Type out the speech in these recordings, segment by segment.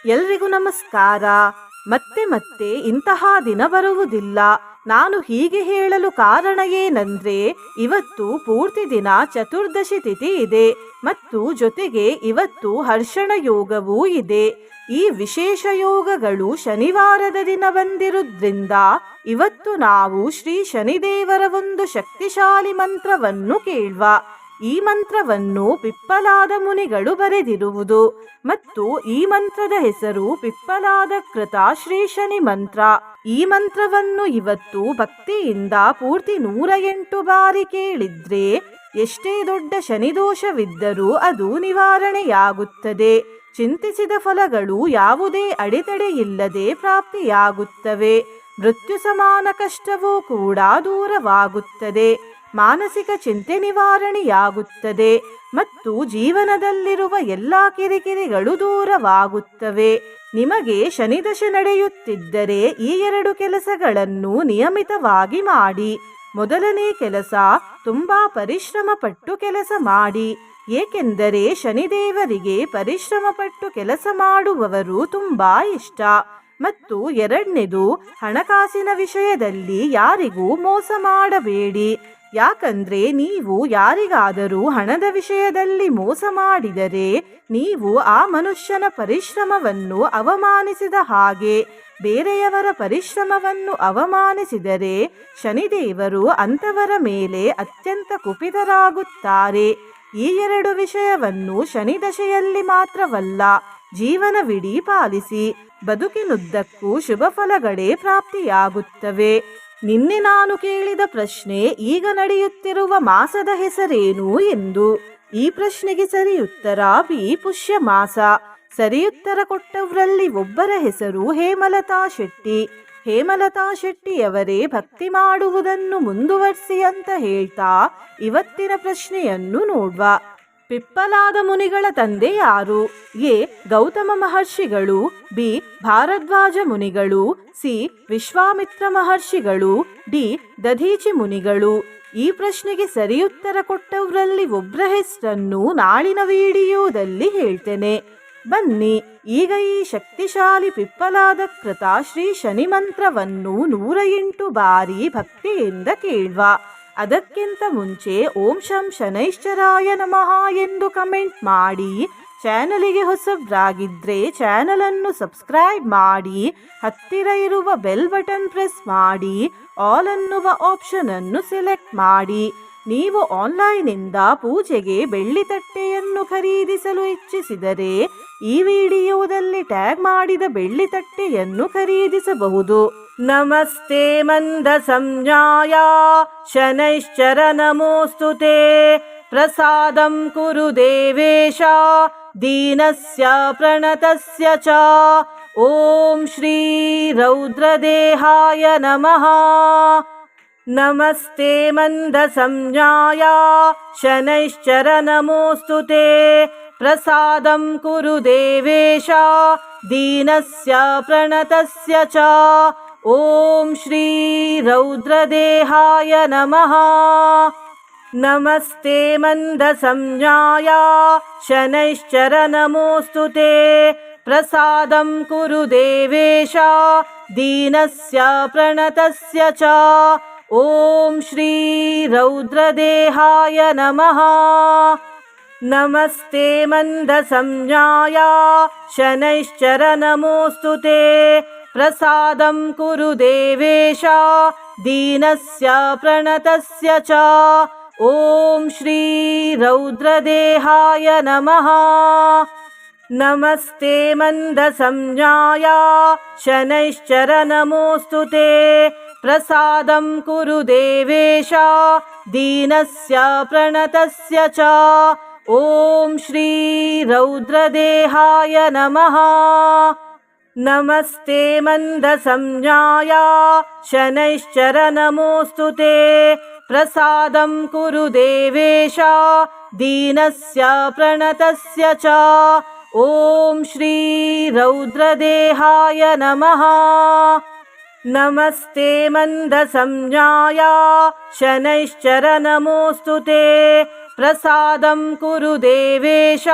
ಎಲ್ರಿಗೂ ನಮಸ್ಕಾರ. ಮತ್ತೆ ಮತ್ತೆ ಇಂತಹ ದಿನ ಬರುವುದಿಲ್ಲ. ನಾನು ಹೀಗೆ ಹೇಳಲು ಕಾರಣ ಏನಂದ್ರೆ, ಇವತ್ತು ಪೂರ್ತಿ ದಿನ ಚತುರ್ದಶಿ ತಿಥಿ ಇದೆ ಮತ್ತು ಜೊತೆಗೆ ಇವತ್ತು ಹರ್ಷಣ ಯೋಗವೂ ಇದೆ. ಈ ವಿಶೇಷ ಯೋಗಗಳು ಶನಿವಾರದ ದಿನ ಬಂದಿರುವುದರಿಂದ ಇವತ್ತು ನಾವು ಶ್ರೀ ಶನಿದೇವರ ಒಂದು ಶಕ್ತಿಶಾಲಿ ಮಂತ್ರವನ್ನು ಕೇಳುವ. ಈ ಮಂತ್ರವನ್ನು ಪಿಪ್ಪಲಾದ ಮುನಿಗಳು ಬರೆದಿರುವುದು ಮತ್ತು ಈ ಮಂತ್ರದ ಹೆಸರು ಪಿಪ್ಪಲಾದ ಕೃತ ಶ್ರೀ ಶನಿ ಮಂತ್ರ. ಈ ಮಂತ್ರವನ್ನು ಇವತ್ತು ಭಕ್ತಿಯಿಂದ ಪೂರ್ತಿ 108 ಬಾರಿ ಕೇಳಿದ್ರೆ ಎಷ್ಟೇ ದೊಡ್ಡ ಶನಿದೋಷವಿದ್ದರೂ ಅದು ನಿವಾರಣೆಯಾಗುತ್ತದೆ. ಚಿಂತಿಸಿದ ಫಲಗಳು ಯಾವುದೇ ಅಡೆತಡೆ ಇಲ್ಲದೆ ಪ್ರಾಪ್ತಿಯಾಗುತ್ತವೆ. ಮೃತ್ಯು ಸಮಾನ ಕಷ್ಟವೂ ಕೂಡ ದೂರವಾಗುತ್ತದೆ. ಮಾನಸಿಕ ಚಿಂತೆ ನಿವಾರಣೆಯಾಗುತ್ತದೆ ಮತ್ತು ಜೀವನದಲ್ಲಿರುವ ಎಲ್ಲ ಕಿರಿಕಿರಿಗಳು ದೂರವಾಗುತ್ತವೆ. ನಿಮಗೆ ಶನಿದಶೆ ನಡೆಯುತ್ತಿದ್ದರೆ ಈ 2 ಕೆಲಸಗಳನ್ನು ನಿಯಮಿತವಾಗಿ ಮಾಡಿ. ಮೊದಲನೇ ಕೆಲಸ, ತುಂಬಾ ಪರಿಶ್ರಮ ಪಟ್ಟು ಕೆಲಸ ಮಾಡಿ, ಏಕೆಂದರೆ ಶನಿದೇವರಿಗೆ ಪರಿಶ್ರಮ ಪಟ್ಟು ಕೆಲಸ ಮಾಡುವವರು ತುಂಬಾ ಇಷ್ಟ. ಮತ್ತು ಎರಡನೇದು, ಹಣಕಾಸಿನ ವಿಷಯದಲ್ಲಿ ಯಾರಿಗೂ ಮೋಸ ಮಾಡಬೇಡಿ. ಯಾಕಂದ್ರೆ ನೀವು ಯಾರಿಗಾದರೂ ಹಣದ ವಿಷಯದಲ್ಲಿ ಮೋಸ ಮಾಡಿದರೆ ನೀವು ಆ ಮನುಷ್ಯನ ಪರಿಶ್ರಮವನ್ನು ಅವಮಾನಿಸಿದ ಹಾಗೆ. ಬೇರೆಯವರ ಪರಿಶ್ರಮವನ್ನು ಅವಮಾನಿಸಿದರೆ ಶನಿದೇವರು ಅಂತವರ ಮೇಲೆ ಅತ್ಯಂತ ಕುಪಿತರಾಗುತ್ತಾರೆ. ಈ 2 ವಿಷಯವನ್ನು ಶನಿದಶೆಯಲ್ಲಿ ಮಾತ್ರವಲ್ಲ, ಜೀವನವಿಡೀ ಪಾಲಿಸಿ. ಬದುಕಿನುದ್ದಕ್ಕೂ ಶುಭ ಫಲಗಳೇ ಪ್ರಾಪ್ತಿಯಾಗುತ್ತವೆ. ನಿನ್ನೆ ನಾನು ಕೇಳಿದ ಪ್ರಶ್ನೆ, ಈಗ ನಡೆಯುತ್ತಿರುವ ಮಾಸದ ಹೆಸರೇನು ಎಂದು. ಈ ಪ್ರಶ್ನೆಗೆ ಸರಿಯುತ್ತರ ಬಿ, ಪುಷ್ಯ ಮಾಸ. ಸರಿಯುತ್ತರ ಕೊಟ್ಟವರಲ್ಲಿ ಒಬ್ಬರ ಹೆಸರು ಹೇಮಲತಾ ಶೆಟ್ಟಿ. ಹೇಮಲತಾ ಶೆಟ್ಟಿಯವರೇ ಭಕ್ತಿ ಮಾಡುವುದನ್ನು ಮುಂದುವರಿಸಿ ಅಂತ ಹೇಳ್ತಾ ಇವತ್ತಿನ ಪ್ರಶ್ನೆಯನ್ನು ನೋಡುವ. ಪಿಪ್ಪಲಾದ ಮುನಿಗಳ ತಂದೆ ಯಾರು? ಎ, ಗೌತಮ ಮಹರ್ಷಿಗಳು. ಬಿ, ಭಾರದ್ವಾಜ ಮುನಿಗಳು. ಸಿ, ವಿಶ್ವಾಮಿತ್ರ ಮಹರ್ಷಿಗಳು. ಡಿ, ದಧೀಚಿ ಮುನಿಗಳು. ಈ ಪ್ರಶ್ನೆಗೆ ಸರಿಯುತ್ತರ ಕೊಟ್ಟವರಲ್ಲಿ ಒಬ್ಬರ ಹೆಸರನ್ನು ನಾಳಿನ ವಿಡಿಯೋದಲ್ಲಿ ಹೇಳ್ತೇನೆ. ಬನ್ನಿ ಈಗ ಈ ಶಕ್ತಿಶಾಲಿ ಪಿಪ್ಪಲಾದ ಕೃತ ಶ್ರೀ ಶನಿ ಮಂತ್ರವನ್ನು 108 ಬಾರಿ ಭಕ್ತಿಯಿಂದ ಕೇಳುವ. ಅದಕ್ಕಿಂತ ಮುಂಚೆ ಓಂ ಶಂ ಶನೈಶ್ಚರಾಯ ನಮಃ ಎಂದು ಕಮೆಂಟ್ ಮಾಡಿ. ಚಾನಲಿಗೆ ಹೊಸಬ್ರಾಗಿದ್ರೆ ಚಾನಲನ್ನು ಸಬ್ಸ್ಕ್ರೈಬ್ ಮಾಡಿ. ಹತ್ತಿರ ಇರುವ ಬೆಲ್ ಬಟನ್ ಪ್ರೆಸ್ ಮಾಡಿ. ಆಲ್ ಅನ್ನುವ ಆಪ್ಷನ್ ಅನ್ನು ಸೆಲೆಕ್ಟ್ ಮಾಡಿ. ನೀವು ಆನ್ಲೈನ್ನಿಂದ ಪೂಜೆಗೆ ಬೆಳ್ಳಿ ತಟ್ಟೆಯನ್ನು ಖರೀದಿಸಲು ಇಚ್ಛಿಸಿದರೆ ಈ ವಿಡಿಯೋದಲ್ಲಿ ಟ್ಯಾಗ್ ಮಾಡಿದ ಬೆಳ್ಳಿ ತಟ್ಟೆಯನ್ನು ಖರೀದಿಸಬಹುದು. ನಮಸ್ತೆ ಮಂದ ಸಂಜ್ಞಾಯ ಶನೈಶ್ಚರ ನಮೋಸ್ತುತೆ. ಪ್ರಸಾದಂ ಕುರು ದೇವೇಶ ದೀನಸ್ಯ ಪ್ರಣತಸ್ಯ ಚ. ಓಂ ಶ್ರೀ ರೌದ್ರದೇಹಾಯ ನಮಃ. ನಮಸ್ತೆ ಮಂದ ಸಂಜ್ಞಾಯ ಶನೈಶ್ಚರ ನಮೋಸ್ತುತೆ. ಪ್ರಸಾದಂ ಕುರು ದೇವೇಶ ದೀನಸ್ಯ ಪ್ರಣತಸ್ಯ ಚ. ಓಂ ಶ್ರೀ ರೌದ್ರದೇಹಾಯ ನಮಃ. ನಮಸ್ತೆ ಮಂದ ಸಂಜ್ಞಾಯ ಶನೈಶ್ಚರ ನಮೋಸ್ತುತೆ. ಪ್ರಸಾದಂ ಕುರು ದೇವೇಶ ದೀನಸ್ಯ ಪ್ರಣತಸ್ಯ ಚ. ಓಂ ಶ್ರೀ ರೌದ್ರದೇಹಾಯ ನಮಃ. ನಮಸ್ತೆ ಮಂದ ಸಂಜ್ಞಾಯ ಶನೈಶ್ಚರ ನಮೋಸ್ತುತೆ. ಪ್ರಸಾದಂ ಕುರು ದೇವೇಶ ದೀನಸ್ಯ ಪ್ರಣತಸ್ಯ ಚ. ಓಂ ಶ್ರೀ ರೌದ್ರದೇಹಾಯ ನಮಃ. ನಮಸ್ತೆ ಮಂದ ಸಂಜ್ಞಾಯ ಶನೈಶ್ಚರ ನಮೋಸ್ತುತೆ. ಪ್ರಸಾದಂ ಕುರು ದೇವೇಶ ದೀನಸ್ಯ ಪ್ರಣತಸ್ಯ ಚ. ಓಂ ಶ್ರೀ ರೌದ್ರದೇಹಾಯ ನಮಃ. ನಮಸ್ತೆ ಮಂದ ಸಂಜ್ಞಾಯ ಶನೈಶ್ಚರ ನಮೋಸ್ತುತೆ. ಪ್ರಸಾದಂ ಕುರು ದೇವೇಶ ದೀನಸ್ಯ ಪ್ರಣತಸ್ಯ ಚ. ಓಂ ಶ್ರೀ ರೌದ್ರದೇಹಾಯ ನಮಃ. ನಮಸ್ತೆ ಮಂದ ಸಂಜ್ಞಾಯ ಶನೈಶ್ಚರ ನಮೋಸ್ತುತೆ. ಪ್ರಸಾದಂ ಕುರು ದೇವೇಶ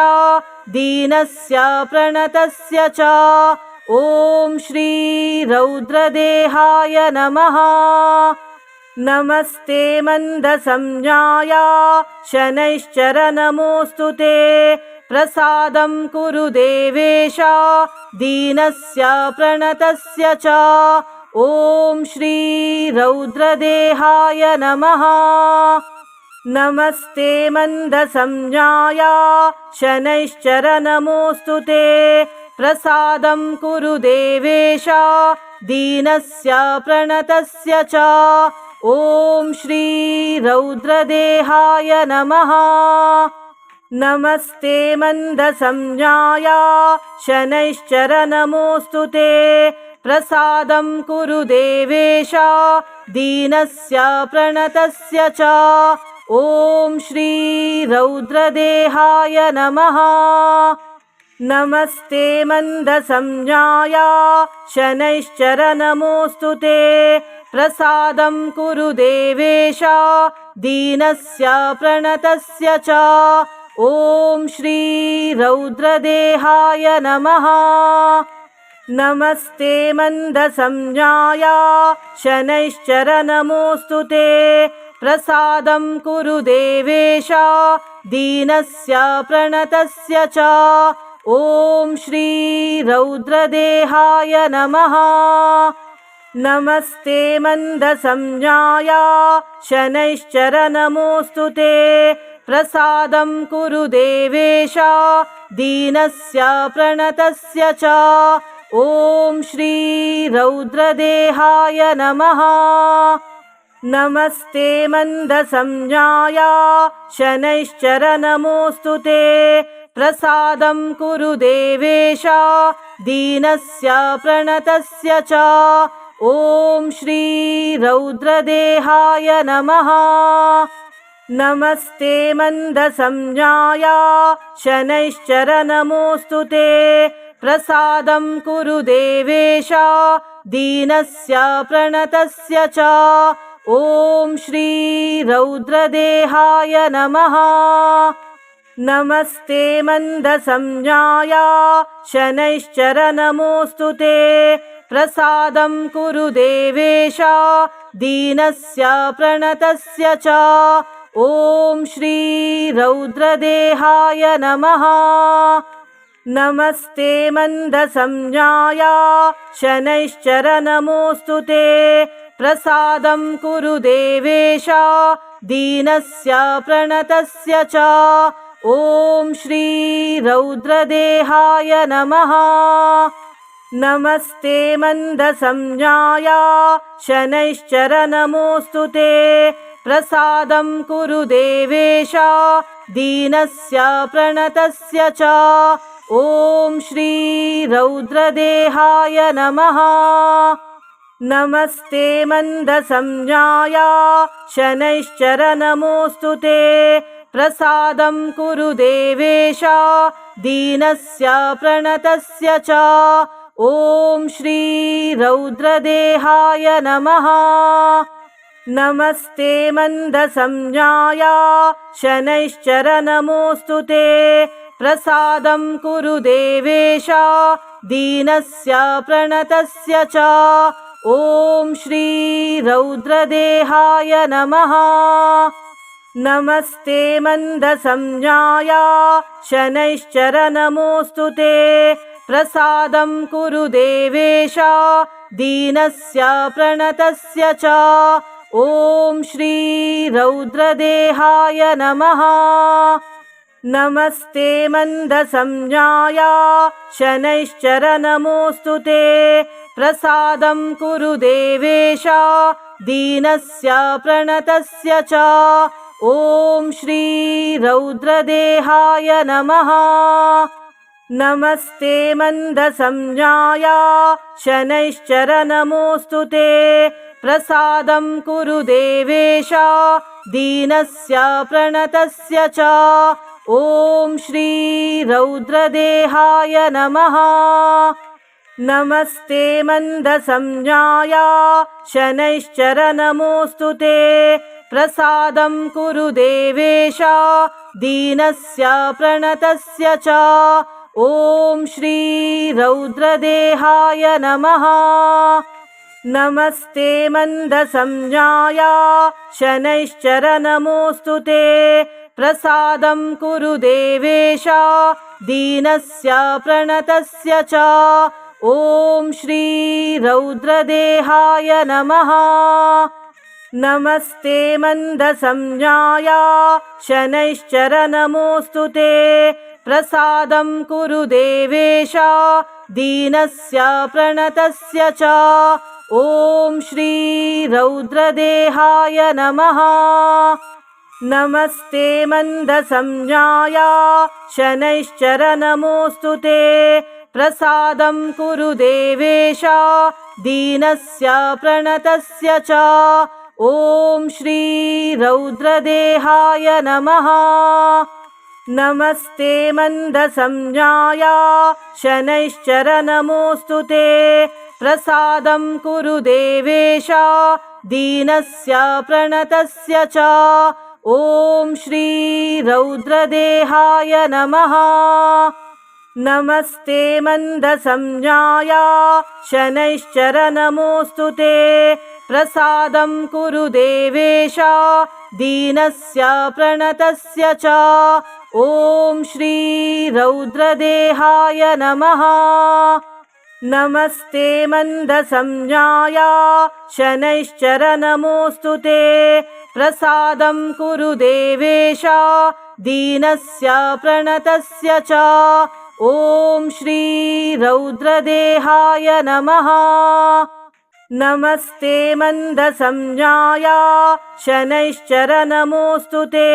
दीनस्य प्रणतस्य च। ॐ श्री रौद्रदेहाय नमः। नमस्ते मन्दसंज्ञाय शनैश्चर नमोऽस्तु ते। प्रसादं कुरु देवेश दीनस्य प्रणतस्य च। ॐ श्री रौद्रदेहाय नमः। नमस्ते मन्दसंज्ञाय शनैश्चर नमोऽस्तु ते। प्रसादं कुरु देवेश दीनस्य प्रणतस्य च। ॐ श्री रौद्रदेहाय नमः। नमस्ते मन्दसंज्ञाय शनैश्चर नमोऽस्तु ते। प्रसादं कुरु देवेश दीनस्य प्रणतस्य च। ॐ श्री रौद्रदेहाय नमः। नमस्ते मन्दसंज्ञाय शनैश्चर नमोऽस्तु ते। प्रसादं कुरु देवेश दीनस्य प्रणतस्य च। ॐ श्री रौद्रदेहाय नमः। नमस्ते मन्दसंज्ञाय शनैश्चर नमोऽस्तु ते। प्रसादं कुरु देवेश दीनस्य प्रणतस्य च। ॐ श्री रौद्रदेहाय नमः। नमस्ते मन्दसंज्ञाय शनैश्चर नमोऽस्तु ते। प्रसादं कुरु देवेश दीनस्य प्रणतस्य च। ॐ श्री रौद्रदेहाय नमः। नमस्ते मन्दसंज्ञाय शनैश्चर नमोऽस्तु ते। प्रसादं कुरु देवेश दीनस्य प्रणतस्य च। ॐ श्री रौद्रदेहाय नमः। नमस्ते मन्दसंज्ञाय शनैश्चर नमोऽस्तु ते। प्रसादं कुरु देवेश दीनस्य प्रणतस्य च। ॐ श्री रौद्रदेहाय नमः। नमस्ते मन्दसंज्ञाय शनैश्चर नमोऽस्तु ते। प्रसादं कुरु देवेश दीनस्य प्रणतस्य च। ॐ श्री रौद्रदेहाय नमः। नमस्ते मन्दसंज्ञाय शनैश्चर नमोऽस्तु ते। प्रसादं कुरु देवेश दीनस्य प्रणतस्य च। ॐ श्री रौद्रदेहाय नमः। नमस्ते मन्दसंज्ञाय शनैश्चर नमोऽस्तु ते। प्रसादं कुरु देवेश दीनस्य प्रणतस्य च। ॐ श्री रौद्रदेहाय नमः। नमस्ते मन्दसंज्ञाय शनैश्चर नमोऽस्तु ते। प्रसादं कुरु देवेश दीनस्य प्रणतस्य च। ॐ श्री रौद्रदेहाय नमः। नमस्ते मन्दसंज्ञाय शनैश्चर नमोऽस्तु ते। प्रसादं कुरु देवेश दीनस्य प्रणतस्य च। ॐ श्री रौद्रदेहाय नमः। नमस्ते मन्दसंज्ञाय शनैश्चर नमोऽस्तु ते। प्रसादं कुरु देवेश दीनस्य प्रणतस्य च। ॐ श्री रौद्रदेहाय नमः। नमस्ते मन्दसंज्ञाय शनैश्चर नमोऽस्तु ते। प्रसादं कुरु देवेश दीनस्य प्रणतस्य च। ॐ श्री रौद्रदेहाय नमः। नमस्ते मन्दसंज्ञाय शनैश्चर नमोऽस्तु ते। प्रसादं कुरु देवेश दीनस्य प्रणतस्य च। ॐ श्री रौद्रदेहाय नमः। नमस्ते मन्दसंज्ञाय शनैश्चर नमोऽस्तु ते प्रसादं कुरु देवेश दीनस्य प्रणतस्य च। ॐ श्री रौद्रदेहाय नमः। नमस्ते मन्दसंज्ञाय शनैश्चर नमोऽस्तु ते प्रसादं कुरु देवेश दीनस्य प्रणतस्य च। ॐ श्री रौद्रदेहाय नमः। नमस्ते मन्दसंज्ञाय शनैश्चर नमोऽस्तु ते प्रसादं कुरु देवेश दीनस्य प्रणतस्य च। ॐ श्री रौद्रदेहाय नमः। नमस्ते मन्दसंज्ञाय शनैश्चर नमोऽस्तु ते प्रसादं कुरु देवेश दीनस्य प्रणतस्य च। ॐ श्री रौद्रदेहाय नमः। नमस्ते मन्दसंज्ञाय शनैश्चर नमोऽस्तु ते प्रसादं कुरु देवेश दीनस्य प्रणतस्य च। ॐ श्री रौद्रदेहाय नमः। नमस्ते मन्दसंज्ञाय शनैश्चर नमोऽस्तु ते प्रसादं कुरु देवेश दीनस्य प्रणतस्य च। ॐ श्री रौद्रदेहाय नमः। नमस्ते मन्दसंज्ञाय शनैश्चर नमोऽस्तु ते प्रसादं कुरु देवेश दीनस्य प्रणतस्य च। ॐ श्री रौद्रदेहाय नमः। नमस्ते मन्दसंज्ञाय शनैश्चर नमोऽस्तु ते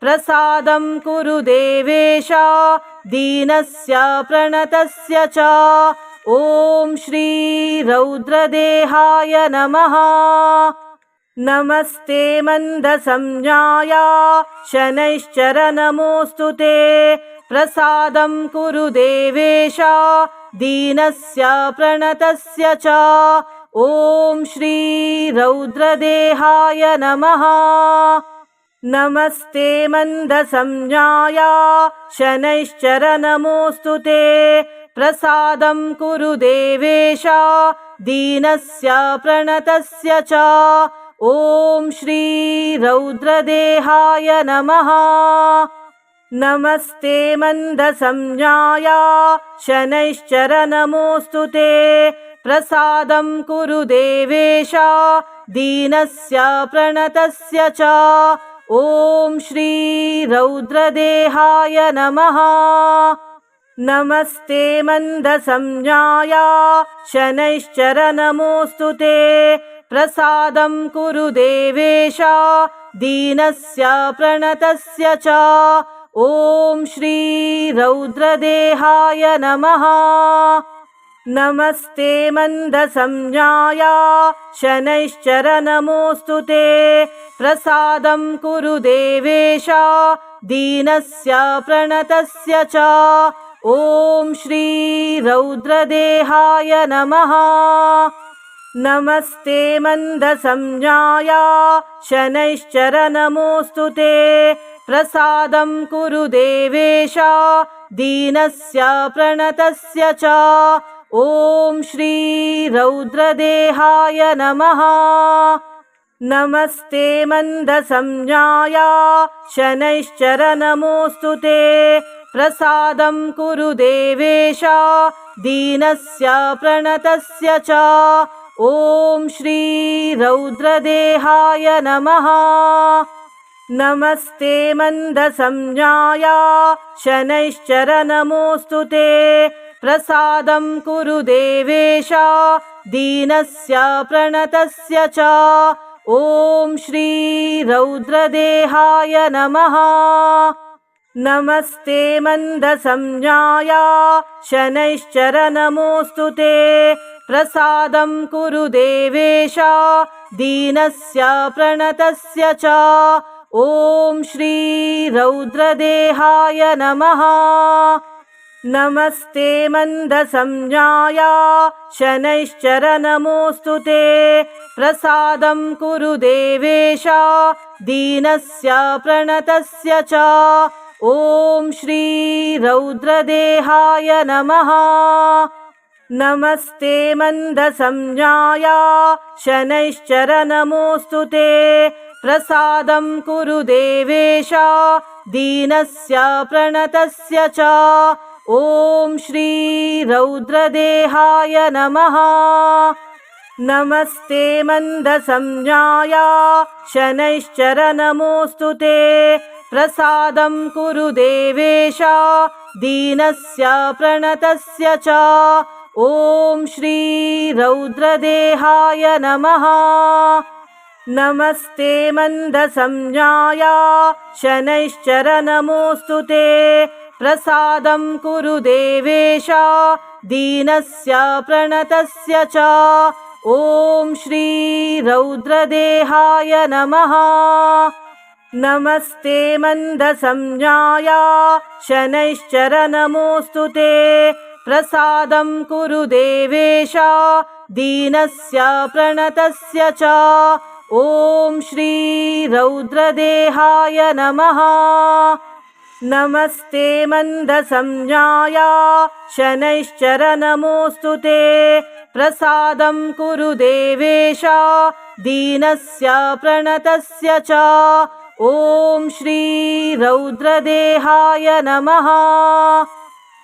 प्रसादं कुरु देवेश दीनस्य प्रणतस्य च। ॐ श्री रौद्रदेहाय नमः। नमस्ते मन्दसंज्ञाय शनैश्चर नमोऽस्तु ते प्रसादं कुरु देवेश दीनस्य प्रणतस्य च। ॐ श्री रौद्रदेहाय नमः। नमस्ते मन्दसंज्ञाय शनैश्चर नमोऽस्तु ते प्रसादं कुरु देवेश दीनस्य प्रणतस्य च। ॐ श्री रौद्रदेहाय नमः। नमस्ते मन्दसंज्ञाय शनैश्चर नमोऽस्तु ते प्रसादं कुरु देवेश दीनस्य प्रणतस्य च। ॐ श्री रौद्रदेहाय नमः। नमस्ते मन्दसंज्ञाय शनैश्चर नमोऽस्तु ते प्रसादं कुरु देवेश दीनस्य प्रणतस्य च। ॐ श्री रौद्रदेहाय नमः। नमस्ते मन्दसंज्ञाय शनैश्चर नमोऽस्तु ते प्रसादं कुरु देवेश दीनस्य प्रणतस्य च। ॐ श्री रौद्रदेहाय नमः। नमस्ते मन्दसंज्ञाय शनैश्चर नमोऽस्तु ते प्रसादं कुरु देवेश दीनस्य प्रणतस्य च। ॐ श्री रौद्रदेहाय नमः। नमस्ते मन्दसंज्ञाय शनैश्चर नमोऽस्तु ते प्रसादं कुरु देवेश दीनस्य प्रणतस्य च। ॐ श्री रौद्रदेहाय नमः। नमस्ते मन्दसंज्ञाय शनैश्चर नमोऽस्तु ते प्रसादं कुरु देवेश दीनस्य प्रणतस्य च। ॐ श्री रौद्रदेहाय नमः। नमस्ते मन्दसंज्ञाय शनैश्चर नमोऽस्तु ते प्रसादं कुरु देवेश दीनस्य प्रणतस्य च। ॐ श्री रौद्रदेहाय नमः। नमस्ते मन्दसंज्ञाय शनैश्चरनमोऽस्तु ते प्रसादं कुरु देवेश दीनस्य प्रणतस्य च। ॐ श्री रौद्रदेहाय नमः। नमस्ते मन्दसंज्ञाय शनैश्चरनमोऽस्तु ते प्रसादं कुरु देवेश दीनस्य प्रणतस्य च। ॐ श्री रौद्रदेहाय नमः। नमस्ते मन्दसंज्ञाय शनैश्चरनमोऽस्तु ते प्रसादं कुरु देवेश दीनस्य प्रणतस्य च। ॐ श्री रौद्रदेहाय नमः। नमस्ते मन्दसंज्ञाय शनैश्चरनमोऽस्तु ते प्रसादं कुरु देवेश दीनस्य प्रणतस्य च। ॐ श्री रौद्रदेहाय नमः। नमस्ते मन्दसंज्ञाय शनैश्चरनमोऽस्तु ते प्रसादं कुरु देवेश दीनस्य प्रणतस्य च। ॐ श्री रौद्रदेहाय नमः। नमस्ते मन्दसंज्ञाय शनैश्चरनमोऽस्तु ते प्रसादं कुरु देवेश दीनस्य प्रणतस्य च। ॐ श्री रौद्रदेहाय नमः।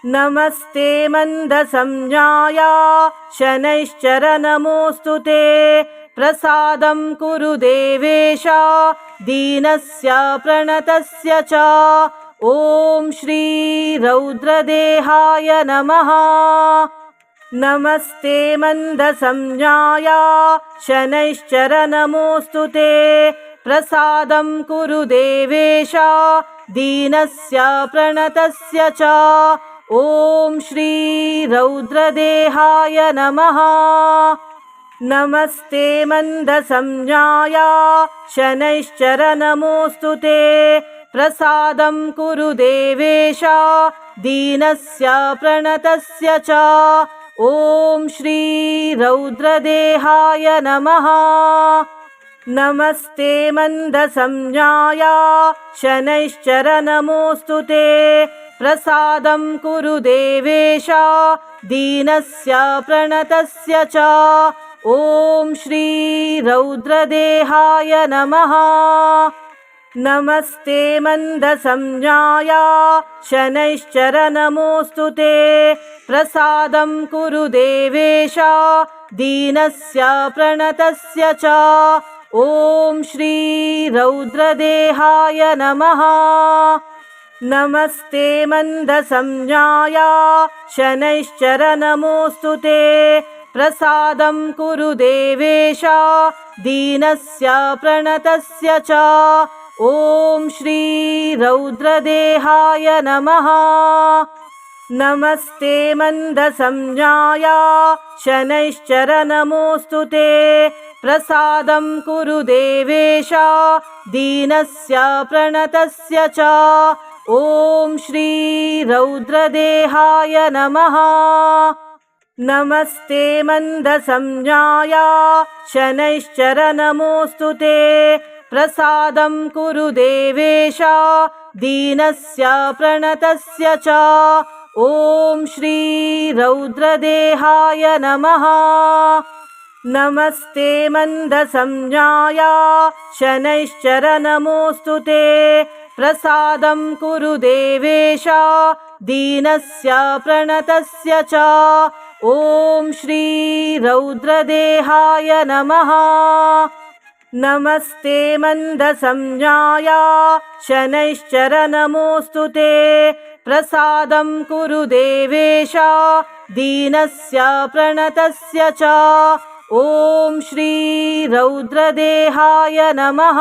नमस्ते मन्दसंज्ञाय शनैश्चरनमोऽस्तु ते प्रसादं कुरु देवेश दीनस्य प्रणतस्य च। ॐ श्री रौद्रदेहाय नमः। नमस्ते मन्दसंज्ञाय शनैश्चरनमोऽस्तु ते प्रसादं कुरु देवेश दीनस्य प्रणतस्य च। ॐ श्री रौद्रदेहाय नमः। नमस्ते मन्दसंज्ञाय शनैश्चरनमोऽस्तु ते प्रसादं कुरु देवेश दीनस्य प्रणतस्य च। ॐ श्री रौद्रदेहाय नमः। नमस्ते मन्दसंज्ञाय शनैश्चरनमोऽस्तु ते प्रसादं कुरु देवेश दीनस्य प्रणतस्य च। ॐ श्री रौद्रदेहाय नमः। नमस्ते मन्दसंज्ञाय शनैश्चरनमोऽस्तु ते प्रसादं कुरु देवेश दीनस्य प्रणतस्य च। ॐ श्री रौद्रदेहाय नमः। नमस्ते मन्दसंज्ञाय शनैश्चरनमोऽस्तु ते प्रसादं कुरु देवेश दीनस्य प्रणतस्य च। ॐ श्री रौद्रदेहाय नमः। नमस्ते मन्दसंज्ञाय शनैश्चरनमोऽस्तु ते प्रसादं कुरु देवेश दीनस्य प्रणतस्य च। ॐ श्री रौद्रदेहाय नमः। नमस्ते मन्दसंज्ञाय शनैश्चरनमोऽस्तु ते प्रसादं कुरु देवेश दीनस्य प्रणतस्य च। ॐ श्री रौद्रदेहाय नमः। नमस्ते मन्दसंज्ञाय शनैश्चरनमोऽस्तु ते प्रसादं कुरु देवेश दीनस्य प्रणतस्य च। ॐ श्री रौद्रदेहाय नमः। नमस्ते मन्दसंज्ञाय शनैश्चरनमोऽस्तु ते प्रसादं कुरु देवेश दीनस्य प्रणतस्य च। ॐ श्री रौद्रदेहाय नमः।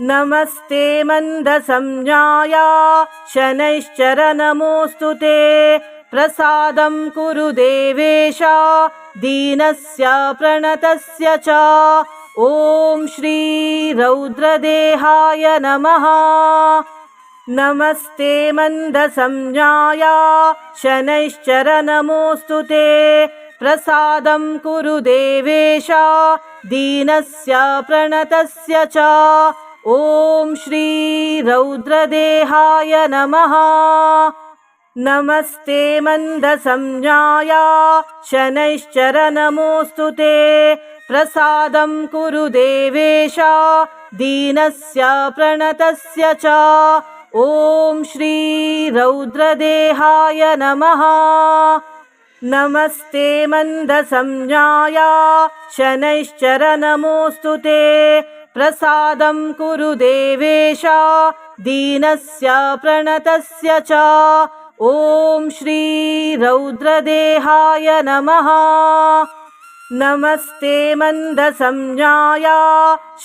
नमस्ते मन्दसंज्ञाय शनैश्चरनमोऽस्तु ते प्रसादं कुरु देवेश दीनस्य प्रणतस्य च। ॐ श्री रौद्रदेहाय नमः। नमस्ते मन्दसंज्ञाय शनैश्चरनमोऽस्तु ते प्रसादं कुरु देवेश दीनस्य प्रणतस्य च। ॐ श्री रौद्रदेहाय नमः। नमस्ते मन्दसंज्ञाय शनैश्चरनमोऽस्तु ते प्रसादं कुरु देवेश दीनस्य प्रणतस्य च। ॐ श्री रौद्रदेहाय नमः। नमस्ते मन्दसंज्ञाय शनैश्चरनमोऽस्तु ते प्रसादं कुरु देवेश दीनस्य प्रणतस्य च। ॐ श्री रौद्रदेहाय नमः। नमस्ते मन्दसंज्ञाय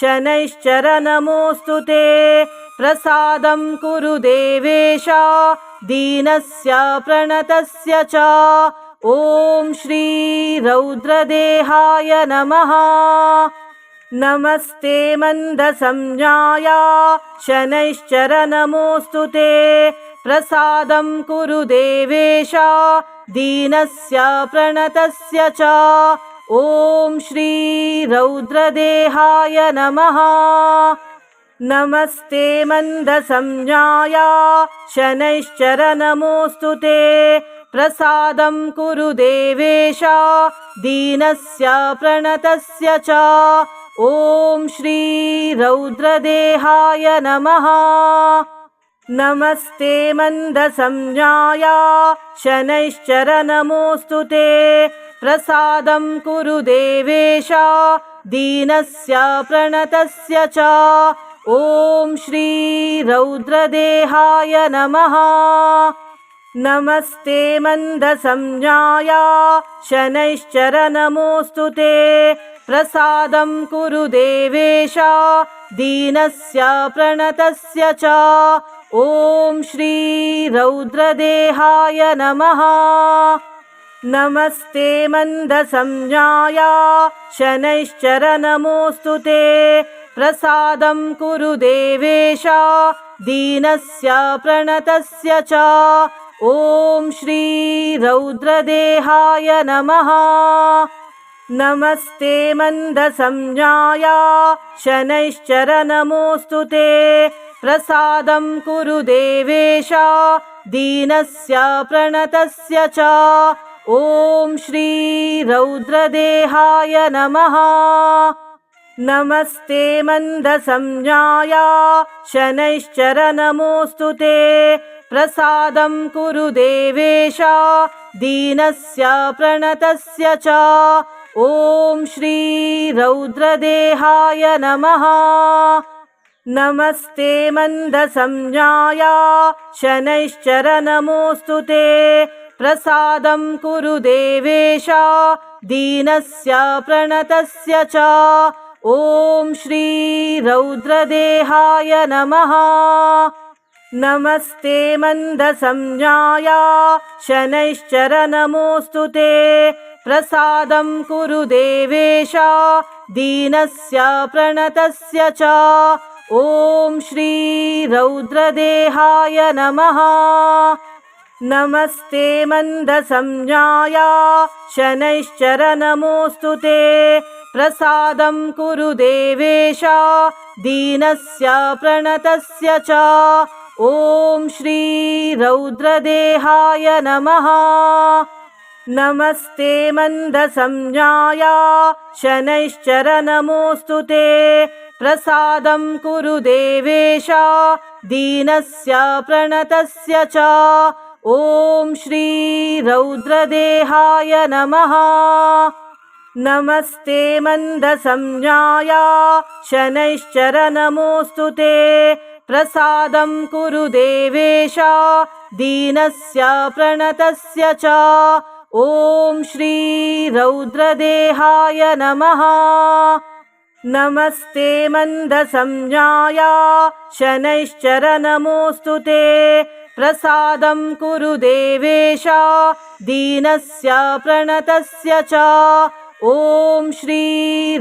शनैश्चरनमोऽस्तु ते प्रसादं कुरु देवेश दीनस्य प्रणतस्य च। ॐ श्री रौद्रदेहाय नमः। नमस्ते मन्दसंज्ञाय शनैश्चरनमोऽस्तु ते प्रसादं कुरु देवेश दीनस्य प्रणतस्य च। ॐ श्री रौद्रदेहाय नमः। नमस्ते मन्दसंज्ञाय शनैश्चरनमोऽस्तु ते प्रसादं कुरु देवेश दीनस्य प्रणतस्य च। ॐ श्री रौद्रदेहाय नमः। नमस्ते मन्दसंज्ञाय शनैश्चरनमोऽस्तु ते प्रसादं कुरु देवेश दीनस्य प्रणतस्य च। ॐ श्री रौद्रदेहाय नमः। नमस्ते मन्दसंज्ञाय शनैश्चरनमोऽस्तु ते प्रसादं कुरु देवेश दीनस्य प्रणतस्य च। ॐ श्री रौद्रदेहाय नमः। नमस्ते मन्दसंज्ञाय शनैश्चरनमोऽस्तु ते प्रसादं कुरु देवेश दीनस्य प्रणतस्य च। ॐ श्री रौद्रदेहाय नमः। नमस्ते मन्दसंज्ञाय शनैश्चरनमोऽस्तु ते प्रसादं कुरु देवेश दीनस्य प्रणतस्य च। ॐ श्री रौद्रदेहाय नमः। नमस्ते मन्दसंज्ञाय शनैश्चरनमोऽस्तु ते प्रसादं कुरु देवेश दीनस्य प्रणतस्य च। ॐ श्री रौद्रदेहाय नमः। नमस्ते मन्दसंज्ञाय शनैश्चरनमोऽस्तु ते प्रसादं कुरु देवेश दीनस्य प्रणतस्य च। ॐ श्री रौद्रदेहाय नमः। नमस्ते मन्दसंज्ञाय शनैश्चरनमोऽस्तु ते प्रसादं कुरु देवेश दीनस्य प्रणतस्य च। ॐ श्री रौद्रदेहाय नमः। नमस्ते मन्दसंज्ञाय शनैश्चरनमोऽस्तु ते प्रसादं कुरु देवेश दीनस्य प्रणतस्य च। ॐ श्री रौद्रदेहाय नमः। नमस्ते मन्दसंज्ञाय शनैश्चरनमोऽस्तु ते प्रसादं कुरु देवेश दीनस्य प्रणतस्य च। ॐ श्री रौद्रदेहाय नमः। नमस्ते मन्दसंज्ञाय शनैश्चरनमोऽस्तु ते प्रसादं कुरु देवेश दीनस्य प्रणतस्य च। ॐ श्री रौद्रदेहाय नमः। नमस्ते मन्दसंज्ञाय शनैश्चरनमोऽस्तु ते प्रसादं कुरु देवेश दीनस्य प्रणतस्य च। ॐ श्री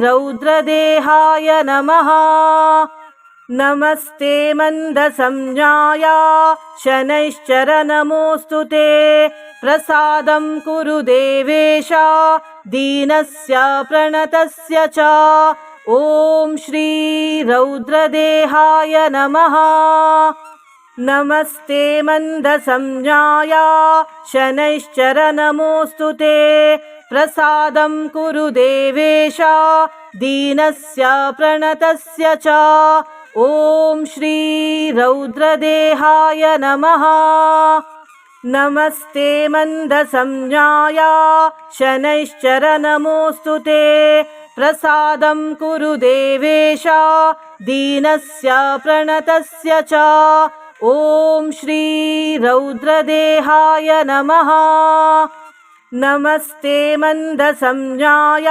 रौद्रदेहाय नमः। नमस्ते मन्दसंज्ञाय शनैश्चरनमोऽस्तु ते प्रसादं कुरु देवेश दीनस्य प्रणतस्य च। ॐ श्री रौद्रदेहाय नमः। नमस्ते मन्दसंज्ञाय शनैश्चरनमोऽस्तु ते प्रसादं कुरु देवेश दीनस्य प्रणतस्य च। ॐ श्री रौद्रदेहाय नमः। नमस्ते मन्दसंज्ञाय शनैश्चरनमोऽस्तु ते प्रसादं कुरु देवेश दीनस्य प्रणतस्य च। ॐ श्री रौद्रदेहाय नमः। नमस्ते मन्दसंज्ञाय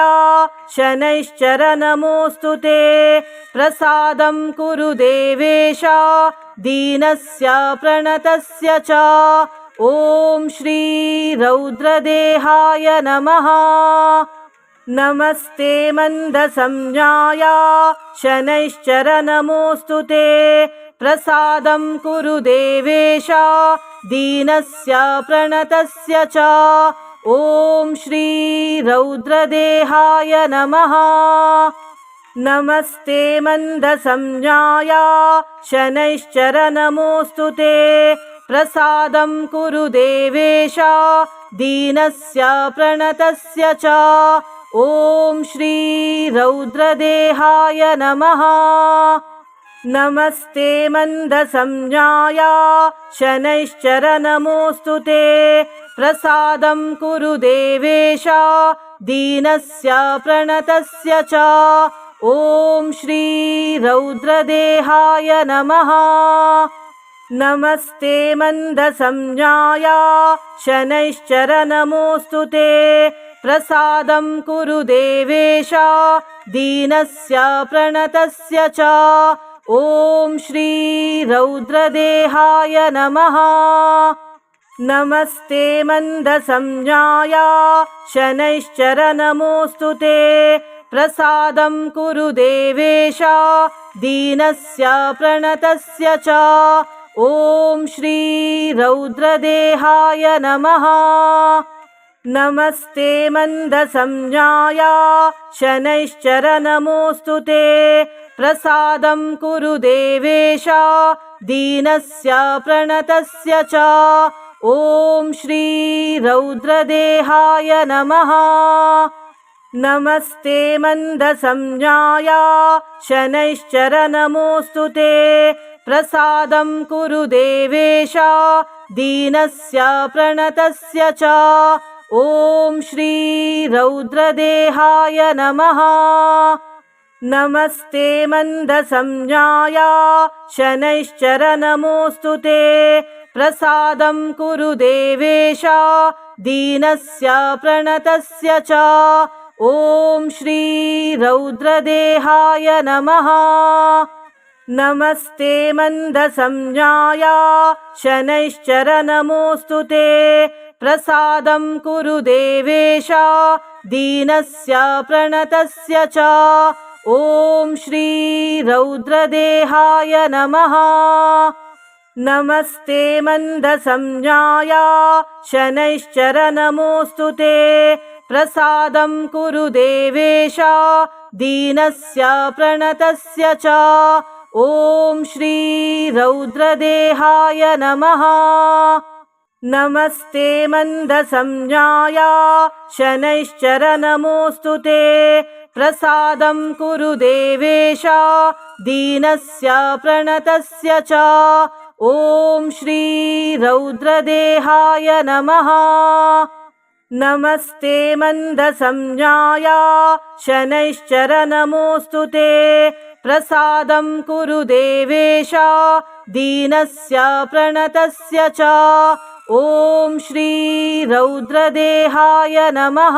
शनैश्चरनमोऽस्तु ते प्रसादं कुरु देवेश दीनस्य प्रणतस्य च। ॐ श्री रौद्रदेहाय नमः। नमस्ते मन्दसंज्ञाय शनैश्चरनमोऽस्तु ते प्रसादं कुरु देवेश दीनस्य प्रणतस्य च। ॐ श्री रौद्रदेहाय नमः। नमस्ते मन्दसंज्ञाय शनैश्चरनमोऽस्तु ते प्रसादं कुरु देवेश दीनस्य प्रणतस्य च। ॐ श्री रौद्रदेहाय नमः। नमस्ते मन्दसंज्ञाय शनैश्चरनमोऽस्तु ते प्रसादं कुरु देवेश दीनस्य प्रणतस्य च। ॐ श्री रौद्रदेहाय नमः। नमस्ते मन्दसंज्ञाय शनैश्चरनमोऽस्तु ते प्रसादं कुरु देवेश दीनस्य प्रणतस्य च। ॐ श्री रौद्रदेहाय नमः। नमस्ते मन्दसंज्ञाय शनैश्चरनमोऽस्तु ते प्रसादं कुरु देवेश दीनस्य प्रणतस्य च। ॐ श्री रौद्रदेहाय नमः। नमस्ते मन्दसंज्ञाय शनैश्चरनमोऽस्तु ते प्रसादं कुरु देवेश दीनस्य प्रणतस्य च। ॐ श्री रौद्रदेहाय नमः। नमस्ते मन्दसंज्ञाय शनैश्चरनमोऽस्तु ते प्रसादं कुरु देवेश दीनस्य प्रणतस्य च। ॐ श्री रौद्रदेहाय नमः। नमस्ते मन्दसंज्ञाय शनैश्चरनमोऽस्तु ते प्रसादं कुरु देवेश दीनस्य प्रणतस्य च। ॐ श्री रौद्रदेहाय नमः। नमस्ते मन्दसंज्ञाय शनैश्चरनमोऽस्तु ते प्रसादं कुरु देवेश दीनस्य प्रणतस्य च। ॐ श्री रौद्रदेहाय नमः। नमस्ते मन्दसंज्ञाय शनैश्चरनमोऽस्तु ते प्रसादं कुरु देवेश दीनस्य प्रणतस्य च। ॐ श्री रौद्रदेहाय नमः। नमस्ते मन्दसंज्ञाय शनैश्चरनमोऽस्तु ते प्रसादं कुरु देवेश दीनस्य प्रणतस्य च। ॐ श्री रौद्रदेहाय नमः। नमस्ते मन्दसंज्ञाय शनैश्चरनमोऽस्तु ते प्रसादं कुरु देवेश दीनस्य प्रणतस्य च। ॐ श्री रौद्रदेहाय नमः।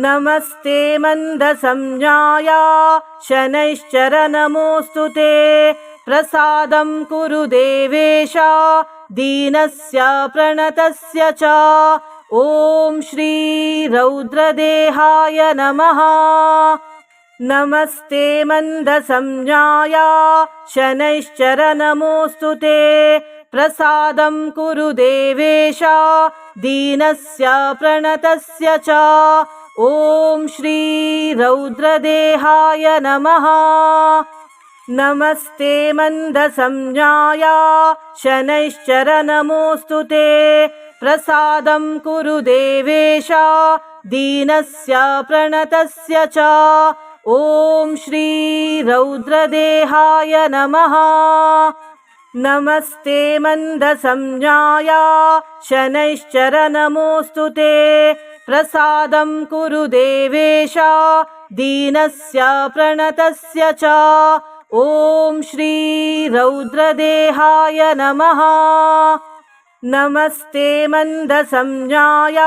नमस्ते मन्दसंज्ञाय शनैश्चरनमोऽस्तु ते प्रसादं कुरु देवेश दीनस्य प्रणतस्य च। ॐ श्री रौद्रदेहाय नमः। नमस्ते मन्दसंज्ञाय शनैश्चरनमोऽस्तु ते प्रसादं कुरु देवेश दीनस्य प्रणतस्य च। ॐ श्री रौद्रदेहाय नमः। नमस्ते मन्दसंज्ञाय शनैश्चरनमोऽस्तु ते प्रसादं कुरु देवेश दीनस्य प्रणतस्य च। ॐ श्री रौद्रदेहाय नमः। नमस्ते मन्दसंज्ञाय शनैश्चरनमोऽस्तु ते प्रसादं कुरु देवेश दीनस्य प्रणतस्य च। ॐ श्री रौद्रदेहाय नमः। नमस्ते मन्दसंज्ञाय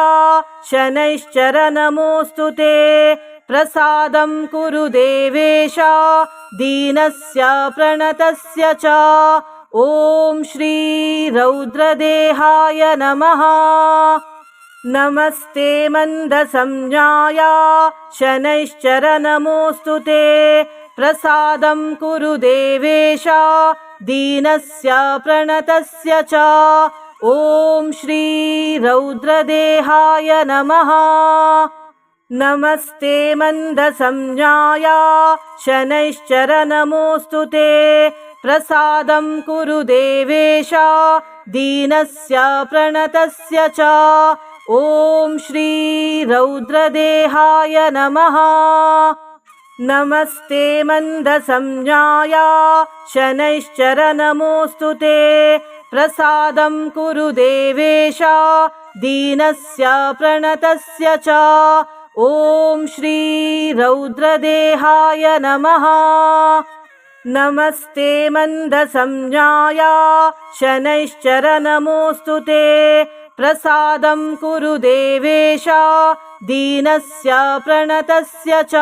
शनैश्चरनमोऽस्तु ते प्रसादं कुरु देवेश दीनस्य प्रणतस्य च। ॐ श्री रौद्रदेहाय नमः। नमस्ते मन्दसंज्ञाय शनैश्चरनमोऽस्तु ते प्रसादं कुरु देवेश दीनस्य प्रणतस्य च। ॐ श्री रौद्रदेहाय नमः। नमस्ते मन्दसंज्ञाय शनैश्चरनमोऽस्तु ते प्रसादं कुरु देवेश दीनस्य प्रणतस्य च। ॐ श्री रौद्रदेहाय नमः। नमस्ते मन्दसंज्ञाय शनैश्चरनमोऽस्तु ते प्रसादं कुरु देवेश दीनस्य प्रणतस्य च। ॐ श्री रौद्रदेहाय नमः। नमस्ते मन्दसंज्ञाय शनैश्चरनमोऽस्तु ते प्रसादं कुरु देवेश दीनस्य प्रणतस्य च।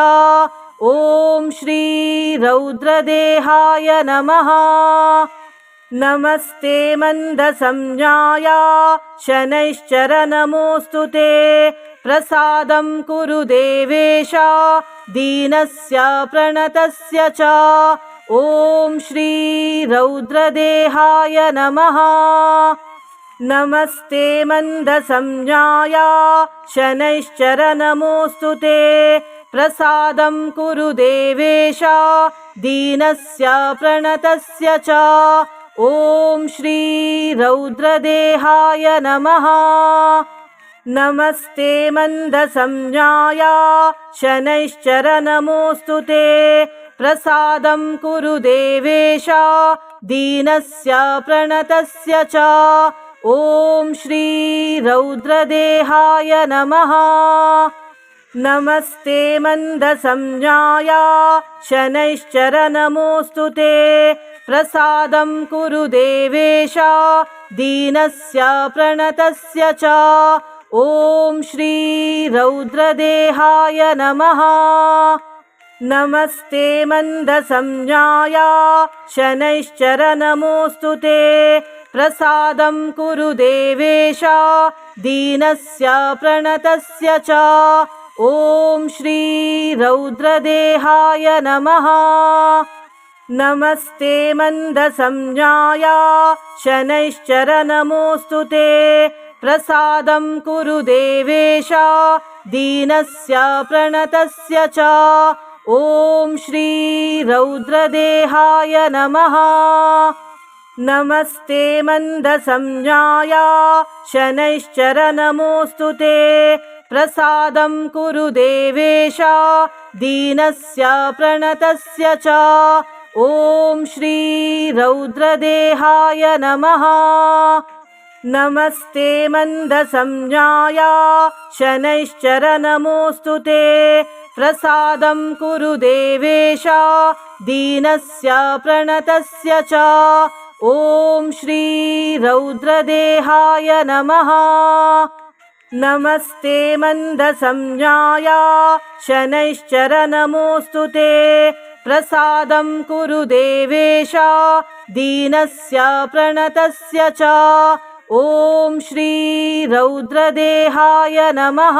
ॐ श्री रौद्रदेहाय नमः। नमस्ते मन्दसंज्ञाय शनैश्चरनमोऽस्तु ते प्रसादं कुरु देवेश दीनस्य प्रणतस्य च। ॐ श्री रौद्रदेहाय नमः। नमस्ते मन्दसंज्ञाय शनैश्चरनमोऽस्तु ते प्रसादं कुरु देवेश दीनस्य प्रणतस्य च। ॐ श्री रौद्रदेहाय नमः। नमस्ते मन्दसंज्ञाय शनैश्चरनमोऽस्तु ते प्रसादं कुरु देवेश दीनस्य प्रणतस्य च। ॐ श्री रौद्रदेहाय नमः। नमस्ते मन्दसंज्ञाय शनैश्चरनमोऽस्तु ते प्रसादं कुरु देवेश दीनस्य प्रणतस्य च। ॐ श्री रौद्रदेहाय नमः। नमस्ते मन्दसंज्ञाय शनैश्चरनमोऽस्तु ते प्रसादं कुरु देवेश दीनस्य प्रणतस्य च। ॐ श्री रौद्रदेहाय नमः। नमस्ते मन्दसंज्ञाय शनैश्चरनमोऽस्तु ते प्रसादं कुरु देवेश दीनस्य प्रणतस्य च। ॐ श्री रौद्रदेहाय नमः। नमस्ते मन्दसंज्ञाय शनैश्चरनमोऽस्तु ते प्रसादं कुरु देवेश दीनस्य प्रणतस्य च। ॐ श्री रौद्रदेहाय नमः। नमस्ते मन्दसंज्ञाय शनैश्चरनमोऽस्तु ते प्रसादं कुरु देवेश दीनस्य प्रणतस्य च। ॐ श्री रौद्रदेहाय नमः। नमस्ते मन्दसंज्ञाय शनैश्चरनमोऽस्तु ते प्रसादं कुरु देवेश दीनस्य प्रणतस्य च। ॐ श्री रौद्रदेहाय नमः।